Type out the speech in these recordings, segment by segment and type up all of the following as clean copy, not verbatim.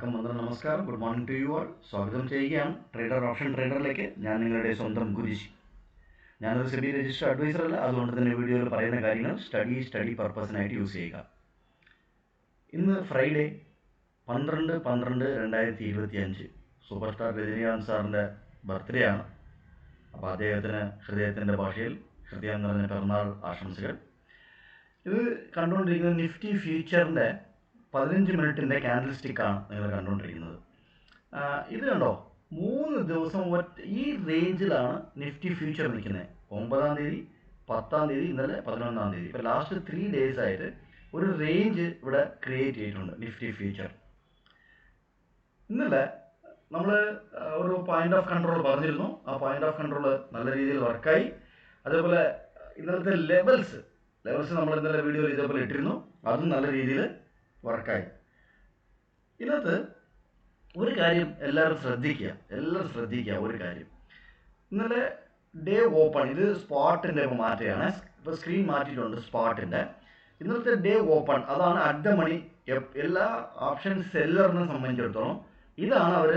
വണക്കം വന്ദനം നമസ്കാരം good morning to you all സ്വാഗതം ചെയ്യുകയാണ് ട്രേഡർ ഓപ്ഷൻ ട്രേഡറിലേക്ക്. ഞാൻ നിങ്ങളുടെ സ്വന്തം ഗുരുജി. ഞാനൊരു സെബി രജിസ്റ്റർ അഡ്വൈസർ അല്ല, അതുകൊണ്ട് തന്നെ വീഡിയോയിൽ പറയുന്ന കാര്യങ്ങൾ സ്റ്റഡി പർപ്പസിനായിട്ട് യൂസ് ചെയ്യുക. ഇന്ന് ഫ്രൈഡേ 12/12/2025 സൂപ്പർ സ്റ്റാർ രജനീകാന്ത് സാറിൻ്റെ ബർത്ത്ഡേ ആണ്. അപ്പോൾ അദ്ദേഹത്തിന് ഹൃദയത്തിൻ്റെ ഭാഷയിൽ ഹൃദയം നിറഞ്ഞ പിറന്നാൾ ആശംസകൾ. ഇത് കണ്ടുകൊണ്ടിരിക്കുന്നത് നിഫ്റ്റി ഫ്യൂച്ചറിൻ്റെ 15 മിനിറ്റിൻ്റെ ക്യാൻഡിൽ സ്റ്റിക്കാണ് നിങ്ങൾ കണ്ടുകൊണ്ടിരിക്കുന്നത്. ഇത് കണ്ടോ, 3 ദിവസം ഈ റേഞ്ചിലാണ് നിഫ്റ്റി ഫ്യൂച്ചർ നിൽക്കുന്നത്. 9-ാം തീയതി, 10-ാം തീയതി, ഇന്നലെ 11-ാം തീയതി. ഇപ്പോൾ ലാസ്റ്റ് 3 days ആയിട്ട് ഒരു റേഞ്ച് ഇവിടെ ക്രിയേറ്റ് ചെയ്തിട്ടുണ്ട് നിഫ്റ്റി ഫ്യൂച്ചർ. ഇന്നലെ നമ്മൾ ഒരു പോയിന്റ് ഓഫ് കൺട്രോൾ പറഞ്ഞിരുന്നു. ആ പോയിന്റ് ഓഫ് കൺട്രോൾ നല്ല രീതിയിൽ വർക്കായി. അതേപോലെ ഇന്നലത്തെ ലെവൽസ് നമ്മൾ ഇന്നലെ വീഡിയോയിൽ ഇതേപോലെ ഇട്ടിരുന്നു, അതും നല്ല രീതിയിൽ വർക്കായി. ഇതിനകത്ത് ഒരു കാര്യം എല്ലാവരും ശ്രദ്ധിക്കുക ഒരു കാര്യം. ഇന്നലെ ഡേ ഓപ്പൺ, ഇത് സ്പോട്ടിൻ്റെ ഇപ്പോൾ മാറ്റുകയാണ്. ഇപ്പോൾ സ്ക്രീൻ മാറ്റിയിട്ടുണ്ട് സ്പോട്ടിൻ്റെ. ഇന്നലത്തെ ഡേ ഓപ്പൺ അതാണ് അറ്റ് ദ മണി. എല്ലാ ഓപ്ഷൻ സെല്ലറിനെ സംബന്ധിച്ചിടത്തോളം ഇതാണ് അവർ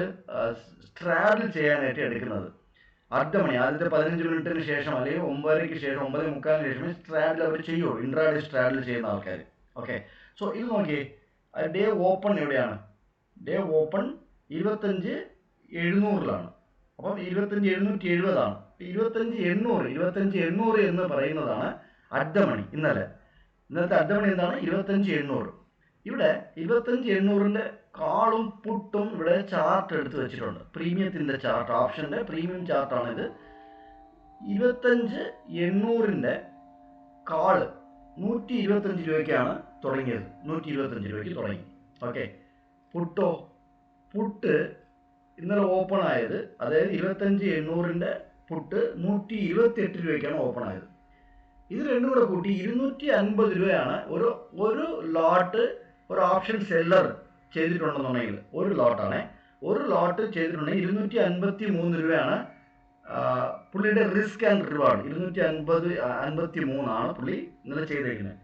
സ്ട്രാഡിൽ ചെയ്യാനായിട്ട് എടുക്കുന്നത്. അറ്റ് ദ മണി ആദ്യത്തെ 15 മിനിറ്റിന് ശേഷം അല്ലെങ്കിൽ 9:30-ക്ക് ശേഷം 9:45-ന് ശേഷം സ്ട്രാഡിൽ അവർ ചെയ്യുള്ളൂ, ഇൻട്രാഡേ സ്ട്രാഡിൽ ചെയ്യുന്ന ആൾക്കാർ. ഓക്കെ, സോ ഇത് നോക്കിയേ, ഡേ ഓപ്പൺ എവിടെയാണ്? ഡേ ഓപ്പൺ 25,700 അപ്പം 25,770 25,800 എന്ന് പറയുന്നതാണ് അറ്റ് ദ മണി. ഇന്നലത്തെ അറ്റ് ദ മണി എന്താണ്? 25,800. ഇവിടെ 25,800-ന്റെ കാളും പുട്ടും ഇവിടെ ചാർട്ട് എടുത്ത് വെച്ചിട്ടുണ്ട്. പ്രീമിയത്തിൻ്റെ ചാർട്ട്, ഓപ്ഷൻ്റെ പ്രീമിയം ചാർട്ടാണിത്. 25,800-ന്റെ കാള് 125 രൂപയ്ക്കാണ് തുടങ്ങിയത്. 125 രൂപയ്ക്ക് തുടങ്ങി. ഓക്കെ, പുട്ട് ഇന്നലെ ഓപ്പൺ ആയത്, അതായത് 25,800-ന്റെ പുട്ട് 128 രൂപയ്ക്കാണ് ഓപ്പൺ ആയത്. ഇത് രണ്ടും കൂടെ കൂട്ടി 250 രൂപയാണ് ഒരു ലോട്ട് ഒരു ഓപ്ഷൻ സെല്ലർ ചെയ്തിട്ടുണ്ടെന്നുണ്ടെങ്കിൽ. ഒരു ലോട്ട് ചെയ്തിട്ടുണ്ടെങ്കിൽ 253 രൂപയാണ് പുള്ളിയുടെ റിസ്ക് ആൻഡ് റിവാർഡ്. 253 പുള്ളി ഇന്നലെ ചെയ്തേക്കുന്നത്.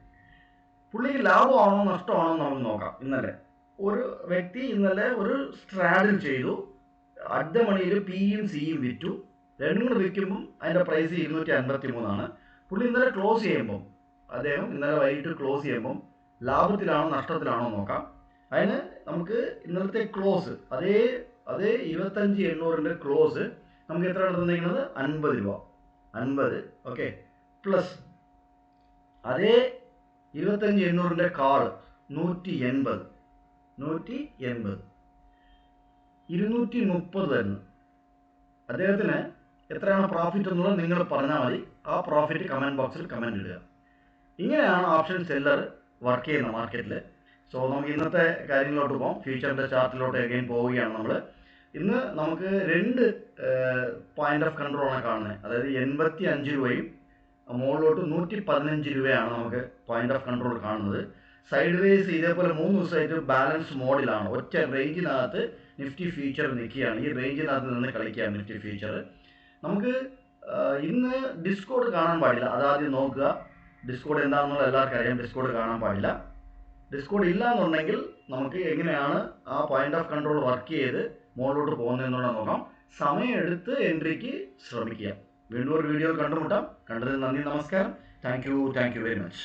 പുള്ളിക്ക് ലാഭമാണോ നഷ്ടമാണോ നമുക്ക് നോക്കാം. ഇന്നലെ ഒരു വ്യക്തി ഒരു സ്ട്രാഡിൽ ചെയ്തു. അറ്റ് ദ മണിയിൽ പിയും സിയും വിറ്റു. രണ്ടും കൂടെ വിൽക്കുമ്പം അതിൻ്റെ പ്രൈസ് 253. പുള്ളി ഇന്നലെ ക്ലോസ് ചെയ്യുമ്പം, അദ്ദേഹം ഇന്നലെ വൈകിട്ട് ക്ലോസ് ചെയ്യുമ്പം ലാഭത്തിലാണോ നഷ്ടത്തിലാണോ നോക്കാം. അതിന് നമുക്ക് ഇന്നലത്തെ ക്ലോസ് അതേ 25,800-ന്റെ ക്ലോസ് നമുക്ക് എത്രയാണ് തന്നിരിക്കുന്നത്? 50 രൂപ. 50. ഓക്കെ, പ്ലസ് അതേ 25,800-ന്റെ കാള് 180 230 തരുന്നു. അദ്ദേഹത്തിന് എത്രയാണ് പ്രോഫിറ്റ് എന്നുള്ളത് നിങ്ങൾ പറഞ്ഞാൽ മതി. ആ പ്രോഫിറ്റ് കമൻറ്റ് ബോക്സിൽ കമൻറ്റ് ഇടുക. ഇങ്ങനെയാണ് ഓപ്ഷൻ സെല്ലർ വർക്ക് ചെയ്യുന്ന മാർക്കറ്റിൽ. സോ നമുക്ക് ഇന്നത്തെ കാര്യങ്ങളിലോട്ട് പോകാം. ഫ്യൂച്ചറിൻ്റെ ചാർട്ടിലോട്ട് അഗൈൻ പോവുകയാണ് നമ്മൾ. ഇന്ന് നമുക്ക് 2 പോയിന്റ് ഓഫ് കൺട്രോളാണ് കാണുന്നത്. അതായത് 85 രൂപയും മുകളിലോട്ട് 115 രൂപയാണ് നമുക്ക് പോയിന്റ് ഓഫ് കൺട്രോൾ കാണുന്നത്. സൈഡ് വേസ് ഇതേപോലെ 3 ദിവസമായിട്ട് ബാലൻസ് മോഡിലാണ്. ഒറ്റ റേഞ്ചിനകത്ത് നിഫ്റ്റി ഫ്യൂച്ചർ നിൽക്കുകയാണ്. ഈ റേഞ്ചിനകത്ത് നിന്ന് കളിക്കുകയാണ് നിഫ്റ്റി ഫ്യൂച്ചർ. നമുക്ക് ഇന്ന് ഡിസ്കോഡ് കാണാൻ പാടില്ല. അതാദ്യം നോക്കുക. ഡിസ്കോഡ് എന്താണെന്നുള്ള എല്ലാവർക്കും അറിയാം. ഡിസ്കോഡ് കാണാൻ പാടില്ല. ഡിസ്കോഡ് ഇല്ല എന്നുണ്ടെങ്കിൽ നമുക്ക് എങ്ങനെയാണ് ആ പോയിന്റ് ഓഫ് കൺട്രോൾ വർക്ക് ചെയ്ത് മുകളിലോട്ട് പോകുന്നതെന്നുള്ള നോക്കാം. സമയമെടുത്ത് എൻട്രിക്ക് ശ്രമിക്കുക. വീണ്ടും ഒരു വീഡിയോ കണ്ടുമുട്ടാം. കണ്ടതിന് നന്ദി, നമസ്കാരം. Thank you very much.